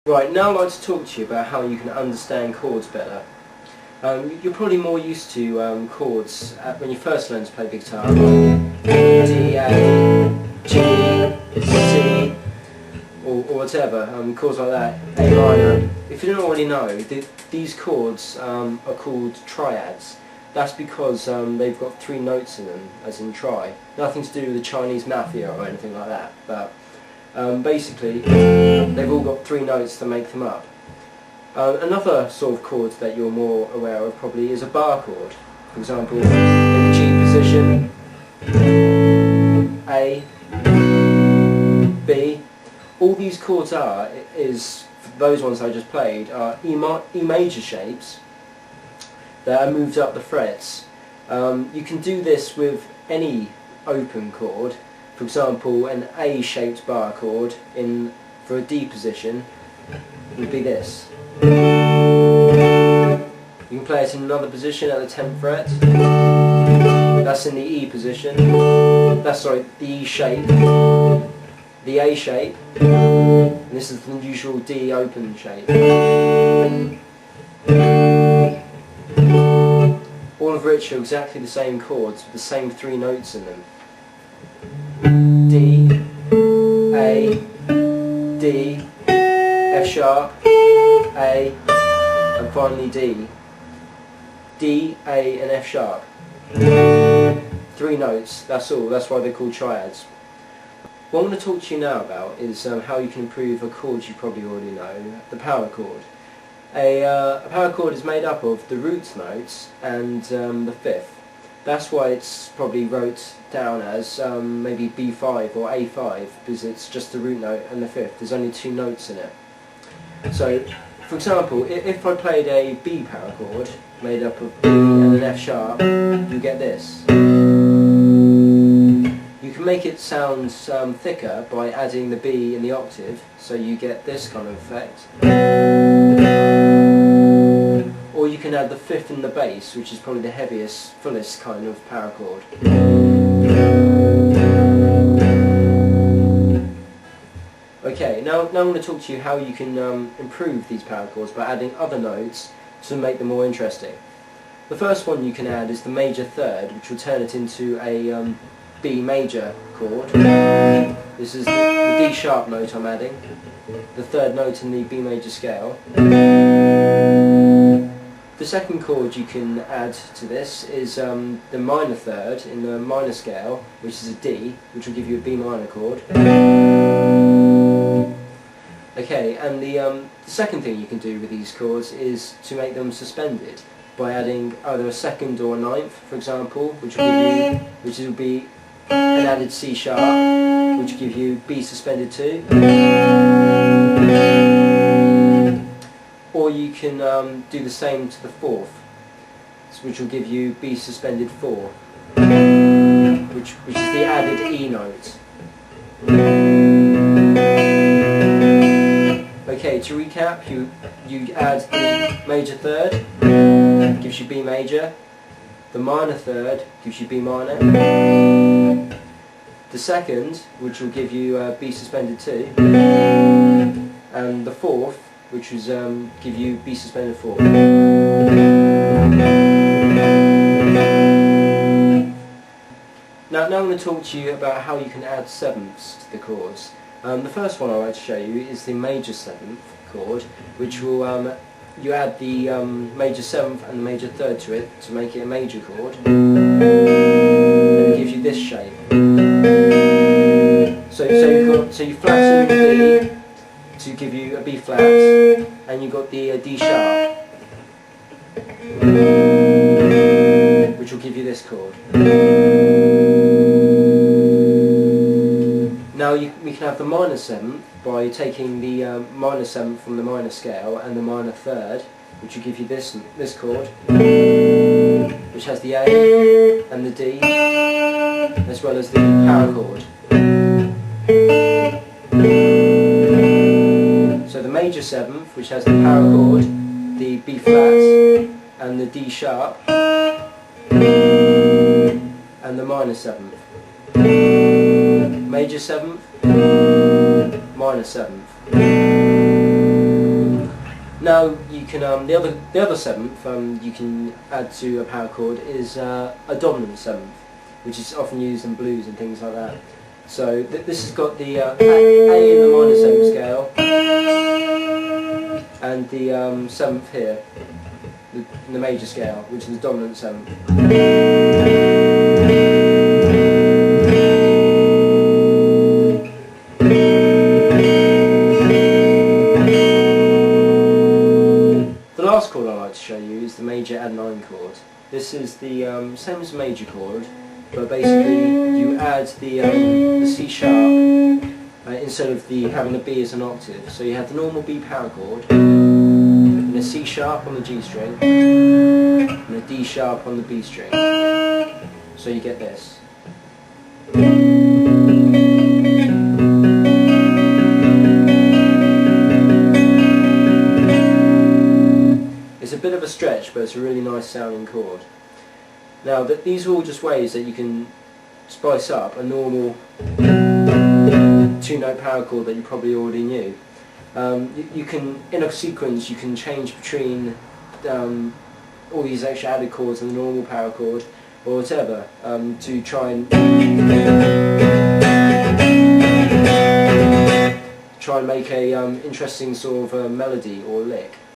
Right, now I'd like to talk to you about how you can understand chords better. You're probably more used to chords when you first learn to play the guitar, like D, A, G, C, or whatever, chords like that, A minor. If you don't already know, these chords are called triads. That's because they've got 3 notes in them, as in tri. Nothing to do with the Chinese mafia or anything like that, but basically they've all got 3 notes to make them up. Another sort of chord that you're more aware of probably is a bar chord. For example, in the G position, A, B. All these chords those ones I just played, are E major shapes that are moved up the frets. You can do this with any open chord. For example, an A-shaped bar chord for a D position would be this. You can play it in another position at the 10th fret. That's in the E position. The E shape. The A shape. And this is the usual D open shape. All of which are exactly the same chords with the same 3 notes in them. D, A, D, F sharp, A, and finally D. D, A, and F sharp. 3 notes, that's all, that's why they're called triads. What I'm going to talk to you now about is how you can improve a chord you probably already know, the power chord. A power chord is made up of the root notes and the 5th. That's why it's probably wrote down as maybe B5 or A5, because it's just the root note and the 5th. There's only 2 notes in it. So, for example, if I played a B power chord made up of B and an F sharp, you get this. You can make it sound thicker by adding the B in the octave, so you get this kind of effect. Or you can add the 5th in the bass, which is probably the heaviest, fullest kind of power chord. Okay, now I'm going to talk to you how you can improve these power chords by adding other notes to make them more interesting. The first one you can add is the major 3rd, which will turn it into a B major chord. This is the D sharp note I'm adding, the 3rd note in the B major scale. The second chord you can add to this is the minor 3rd in the minor scale, which is a D, which will give you a B minor chord. Okay, and the second thing you can do with these chords is to make them suspended by adding either a 2nd or a 9th, for example, which will be an added C sharp, which will give you B suspended 2. Or you can do the same to the 4th, which will give you B suspended 4, which is the added E note. Okay, to recap, you add the major 3rd, gives you B major, the minor 3rd gives you B minor, the 2nd, which will give you B suspended 2, and the 4th, which is give you B suspended 4. Now I'm going to talk to you about how you can add 7ths to the chords. The first one I'd like to show you is the major 7th chord, which will you add the major 7th and the major 3rd to it to make it a major chord, and it gives you this shape. So you flatten the B to give you a B flat, and you've got the D sharp, which will give you this chord. Now we can have the minor 7th by taking the minor 7th from the minor scale and the minor 3rd, which will give you this chord, which has the A and the D, as well as the power chord. So the major 7th, which has the power chord, the B flat, and the D sharp, and the minor 7th. Major 7th, minor 7th. Now you can the other seventh you can add to a power chord is a dominant seventh, which is often used in blues and things like that. So this has got the A in the minor 7th scale and the seventh here, in the major scale, which is the dominant 7th. The last chord I'd like to show you is the major add 9 chord. This is the same as the major chord, but basically you add the C sharp instead of having the B as an octave. So you have the normal B power chord, and a C sharp on the G string, and a D sharp on the B string. So you get this. It's a bit of a stretch, but it's a really nice sounding chord. Now, these are all just ways that you can spice up a normal 2-note power chord that you probably already knew. You can, in a sequence, you can change between all these extra added chords and the normal power chord, or whatever, to try and make a interesting sort of melody or lick.